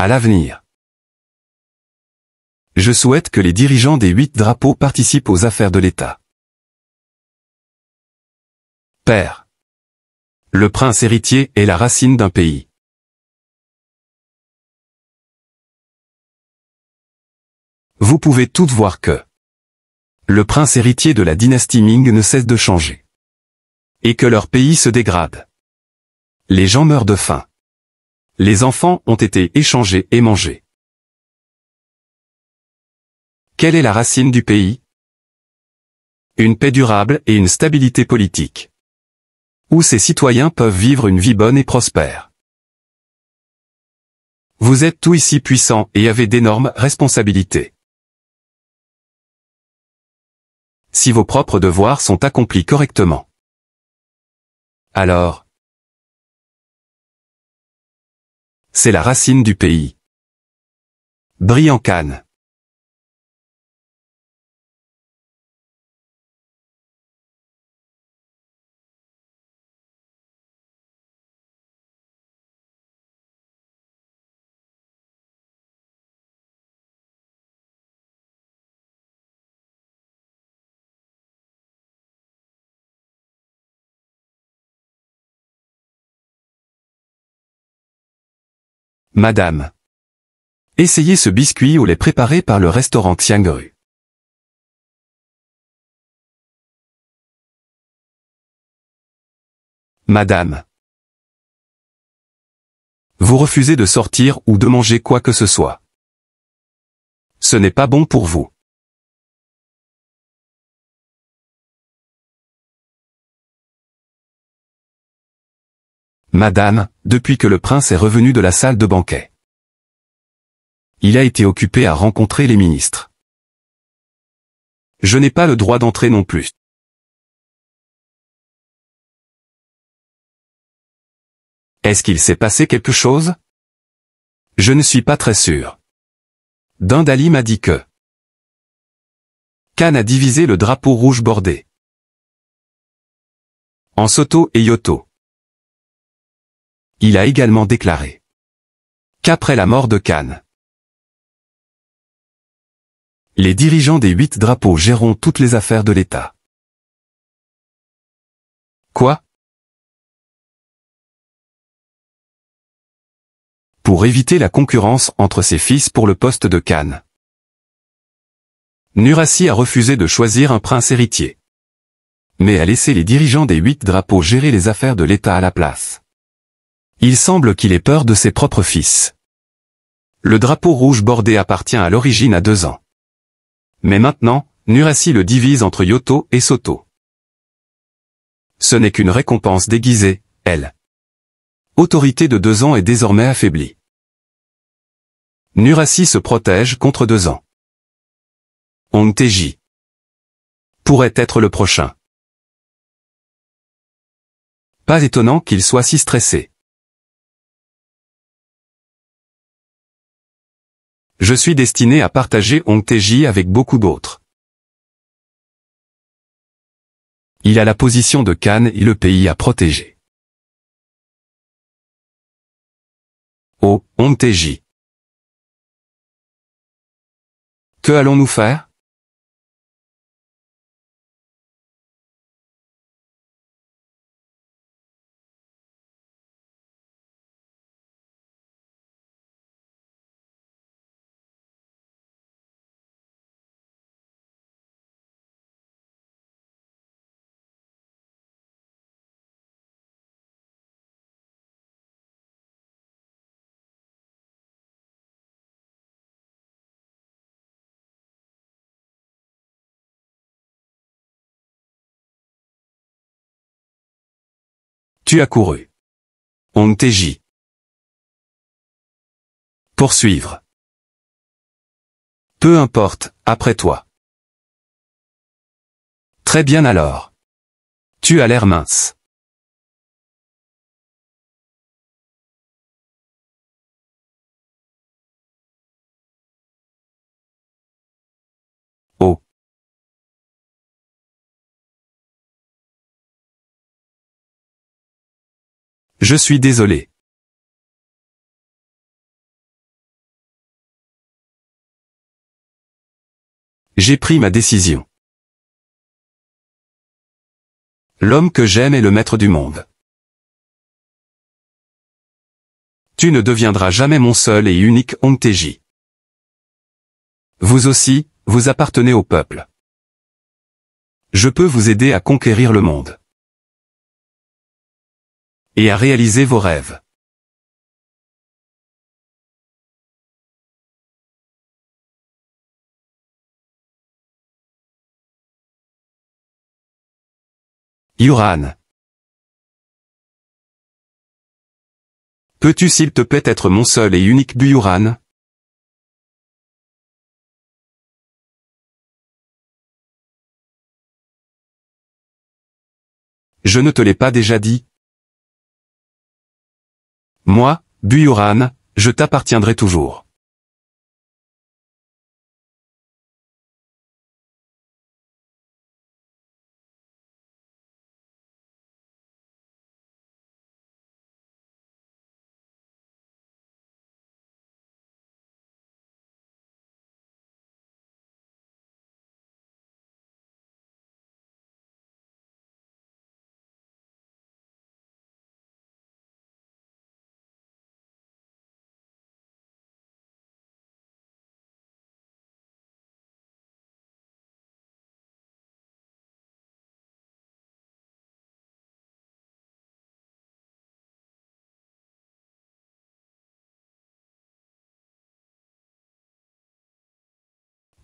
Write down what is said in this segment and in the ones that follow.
à l'avenir. Je souhaite que les dirigeants des 8 drapeaux participent aux affaires de l'État. Père. Le prince héritier est la racine d'un pays. Vous pouvez toutes voir que le prince héritier de la dynastie Ming ne cesse de changer. Et que leur pays se dégrade. Les gens meurent de faim. Les enfants ont été échangés et mangés. Quelle est la racine du pays? Une paix durable et une stabilité politique. Où ses citoyens peuvent vivre une vie bonne et prospère. Vous êtes tous ici puissants et avez d'énormes responsabilités. Si vos propres devoirs sont accomplis correctement, alors, c'est la racine du pays. Brillant Khan. Madame. Essayez ce biscuit au lait préparé par le restaurant Xiangru. Madame. Vous refusez de sortir ou de manger quoi que ce soit. Ce n'est pas bon pour vous. Madame, depuis que le prince est revenu de la salle de banquet, il a été occupé à rencontrer les ministres. Je n'ai pas le droit d'entrer non plus. Est-ce qu'il s'est passé quelque chose? Je ne suis pas très sûr. Dindali m'a dit que Khan a divisé le drapeau rouge bordé en Soto et Yoto. Il a également déclaré qu'après la mort de Khan, les dirigeants des 8 drapeaux géreront toutes les affaires de l'État. Quoi? Pour éviter la concurrence entre ses fils pour le poste de Khan, Nurassi a refusé de choisir un prince héritier, mais a laissé les dirigeants des 8 drapeaux gérer les affaires de l'État à la place. Il semble qu'il ait peur de ses propres fils. Le drapeau rouge bordé appartient à l'origine à 2 ans. Mais maintenant, Nurassi le divise entre Yoto et Soto. Ce n'est qu'une récompense déguisée, elle. Autorité de 2 ans est désormais affaiblie. Nurassi se protège contre 2 ans. Hong Tae-ji pourrait être le prochain. Pas étonnant qu'il soit si stressé. Je suis destiné à partager Hong Tae-ji avec beaucoup d'autres. Il a la position de Khan et le pays à protéger. Oh, Hong Tae-ji. Que allons-nous faire? Tu as couru. Hong Tae-ji. Poursuivre. Peu importe, après toi. Très bien alors. Tu as l'air mince. Oh. Je suis désolé. J'ai pris ma décision. L'homme que j'aime est le maître du monde. Tu ne deviendras jamais mon seul et unique Onteji. Vous aussi, vous appartenez au peuple. Je peux vous aider à conquérir le monde. Et à réaliser vos rêves. Yuran. Peux-tu s'il te plaît être mon seul et unique Buyuran? Je ne te l'ai pas déjà dit? Moi, Buyuran, je t'appartiendrai toujours.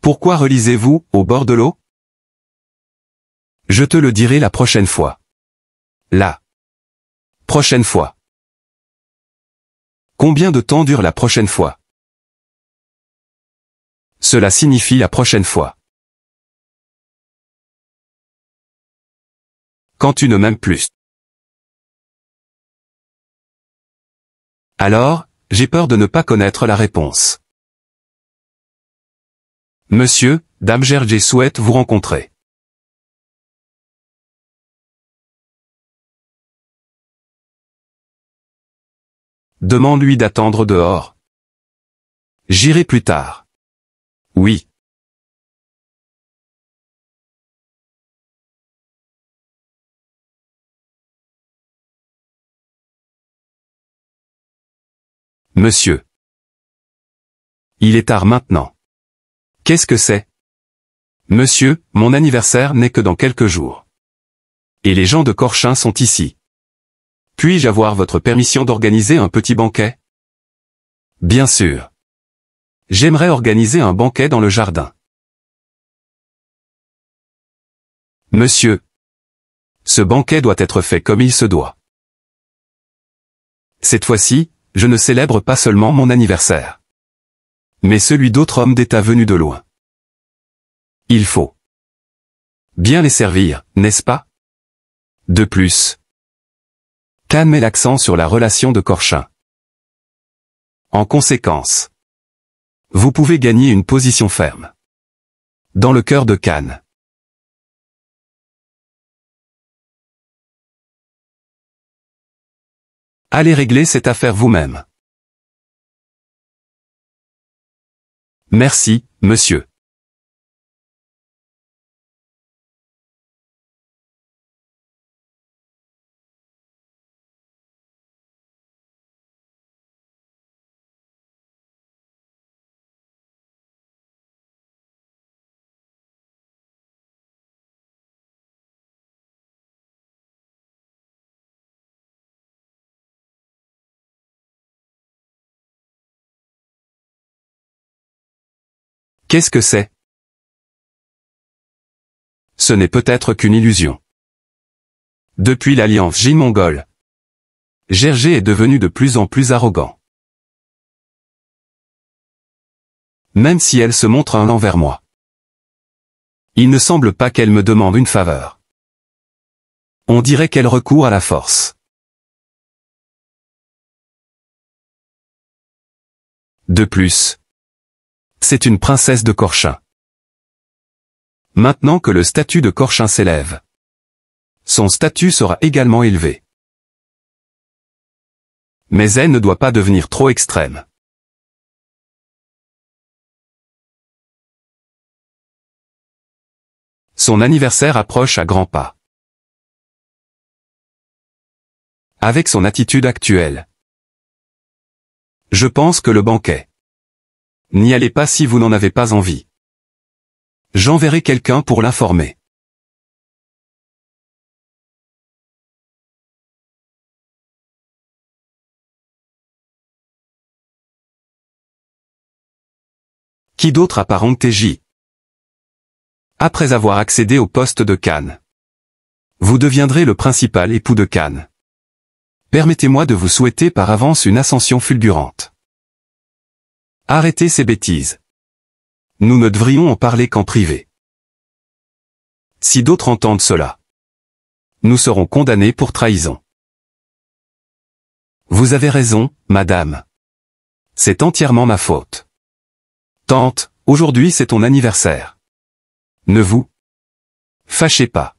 Pourquoi relisez-vous, au bord de l'eau? Je te le dirai la prochaine fois. La prochaine fois. Combien de temps dure la prochaine fois? Cela signifie la prochaine fois. Quand tu ne m'aimes plus. Alors, j'ai peur de ne pas connaître la réponse. Monsieur, Dame Gergé souhaite vous rencontrer. Demande-lui d'attendre dehors. J'irai plus tard. Oui. Monsieur. Il est tard maintenant. Qu'est-ce que c'est? Monsieur, mon anniversaire n'est que dans quelques jours. Et les gens de Corchin sont ici. Puis-je avoir votre permission d'organiser un petit banquet? Bien sûr. J'aimerais organiser un banquet dans le jardin. Monsieur. Ce banquet doit être fait comme il se doit. Cette fois-ci, je ne célèbre pas seulement mon anniversaire, mais celui d'autres hommes d'État venus de loin. Il faut bien les servir, n'est-ce pas? De plus, Khan met l'accent sur la relation de Corchin. En conséquence, vous pouvez gagner une position ferme dans le cœur de Khan. Allez régler cette affaire vous-même. Merci, monsieur. Qu'est-ce que c'est? Ce n'est peut-être qu'une illusion. Depuis l'alliance Jin-Mongole, Gergé est devenu de plus en plus arrogant. Même si elle se montre un envers moi. Il ne semble pas qu'elle me demande une faveur. On dirait qu'elle recourt à la force. De plus, c'est une princesse de Corchin. Maintenant que le statut de Corchin s'élève, son statut sera également élevé. Mais elle ne doit pas devenir trop extrême. Son anniversaire approche à grands pas. Avec son attitude actuelle. Je pense que le banquet. N'y allez pas si vous n'en avez pas envie. J'enverrai quelqu'un pour l'informer. Qui d'autre à part Hong Tae-ji? Après avoir accédé au poste de Khan, vous deviendrez le principal époux de Khan. Permettez-moi de vous souhaiter par avance une ascension fulgurante. Arrêtez ces bêtises. Nous ne devrions en parler qu'en privé. Si d'autres entendent cela, nous serons condamnés pour trahison. Vous avez raison, madame. C'est entièrement ma faute. Tante, aujourd'hui c'est ton anniversaire. Ne vous fâchez pas.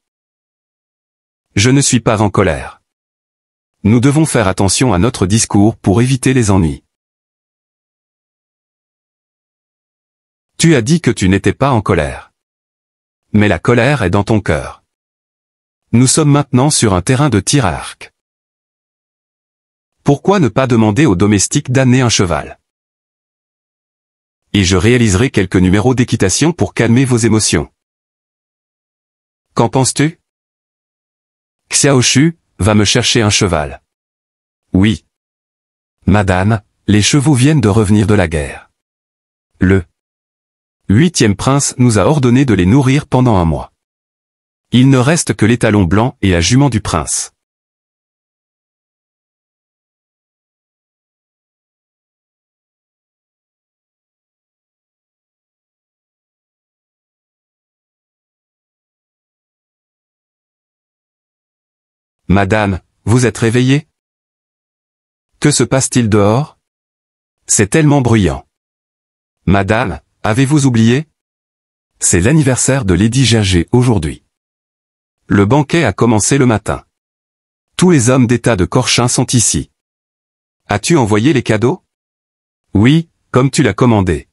Je ne suis pas en colère. Nous devons faire attention à notre discours pour éviter les ennuis. Tu as dit que tu n'étais pas en colère. Mais la colère est dans ton cœur. Nous sommes maintenant sur un terrain de tir à arc. Pourquoi ne pas demander aux domestiques d'amener un cheval? Et je réaliserai quelques numéros d'équitation pour calmer vos émotions. Qu'en penses-tu? Xiaoshu, va me chercher un cheval. Oui. Madame, les chevaux viennent de revenir de la guerre. Le 8e prince nous a ordonné de les nourrir pendant un mois. Il ne reste que l'étalon blanc et la jument du prince. Madame, vous êtes réveillée? Que se passe-t-il dehors? C'est tellement bruyant. Madame, avez-vous oublié? C'est l'anniversaire de Lady Gerger aujourd'hui. Le banquet a commencé le matin. Tous les hommes d'état de Corchin sont ici. As-tu envoyé les cadeaux? Oui, comme tu l'as commandé.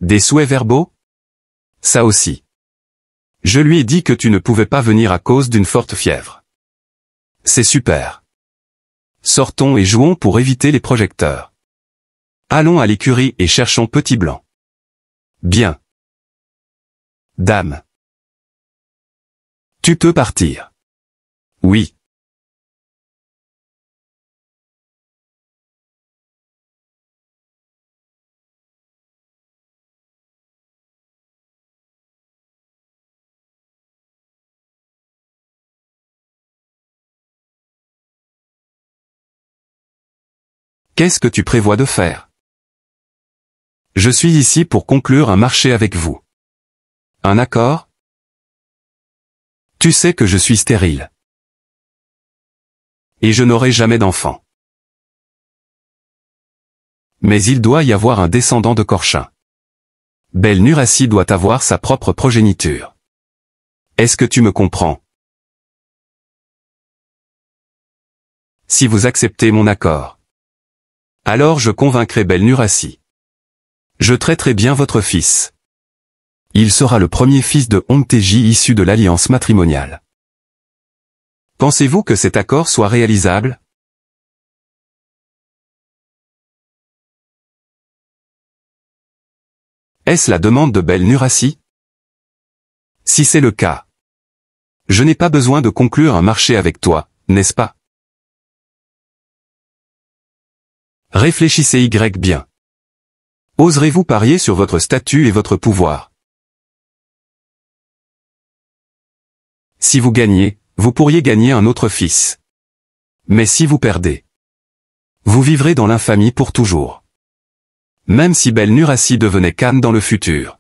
Des souhaits verbaux? Ça aussi. Je lui ai dit que tu ne pouvais pas venir à cause d'une forte fièvre. C'est super. Sortons et jouons pour éviter les projecteurs. Allons à l'écurie et cherchons Petit Blanc. Bien. Dame. Tu peux partir. Oui. Qu'est-ce que tu prévois de faire? Je suis ici pour conclure un marché avec vous. Un accord? Tu sais que je suis stérile. Et je n'aurai jamais d'enfant. Mais il doit y avoir un descendant de Corchin. Belle Nurassi doit avoir sa propre progéniture. Est-ce que tu me comprends? Si vous acceptez mon accord, alors je convaincrai Belle Nurassi. Je traiterai bien votre fils. Il sera le premier fils de Hong Tae-ji issu de l'alliance matrimoniale. Pensez-vous que cet accord soit réalisable? Est-ce la demande de Belle Nurassi? Si c'est le cas, je n'ai pas besoin de conclure un marché avec toi, n'est-ce pas? Réfléchissez bien. Oserez-vous parier sur votre statut et votre pouvoir? Si vous gagnez, vous pourriez gagner un autre fils. Mais si vous perdez, vous vivrez dans l'infamie pour toujours. Même si Belle Nurassi devenait Khan dans le futur,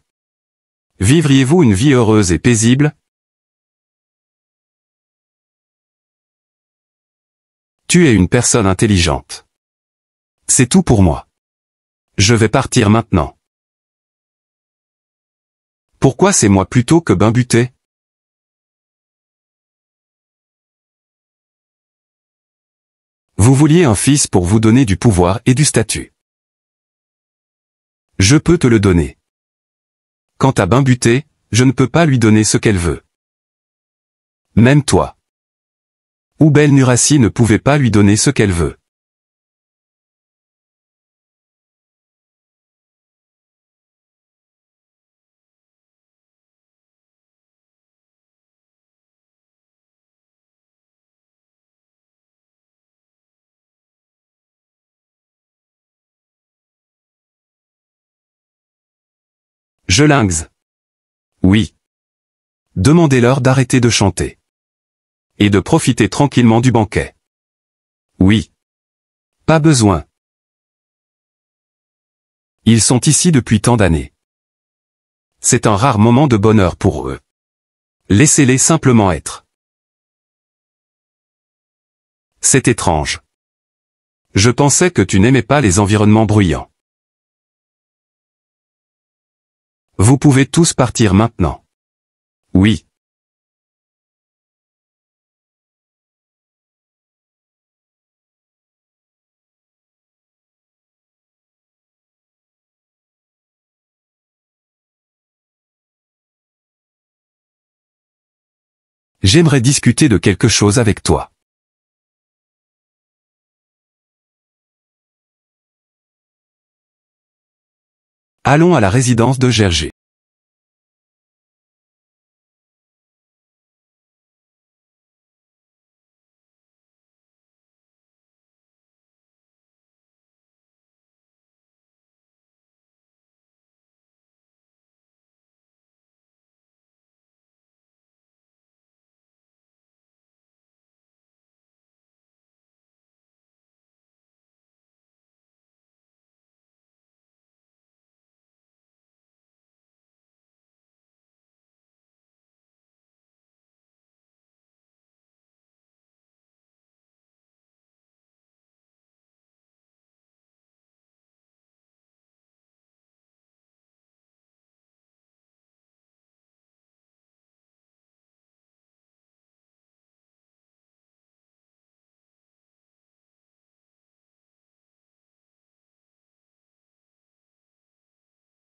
vivriez-vous une vie heureuse et paisible? Tu es une personne intelligente. C'est tout pour moi. Je vais partir maintenant. Pourquoi c'est moi plutôt que Bimbuté? Vous vouliez un fils pour vous donner du pouvoir et du statut. Je peux te le donner. Quant à Bimbuté, Je ne peux pas lui donner ce qu'elle veut. Même toi. Ou Belle Nurassi ne pouvait pas lui donner ce qu'elle veut. Je linxe. Oui. Demandez-leur d'arrêter de chanter. Et de profiter tranquillement du banquet. Oui. Pas besoin. Ils sont ici depuis tant d'années. C'est un rare moment de bonheur pour eux. Laissez-les simplement être. C'est étrange. Je pensais que tu n'aimais pas les environnements bruyants. Vous pouvez tous partir maintenant. Oui. J'aimerais discuter de quelque chose avec toi. Allons à la résidence de Gergé.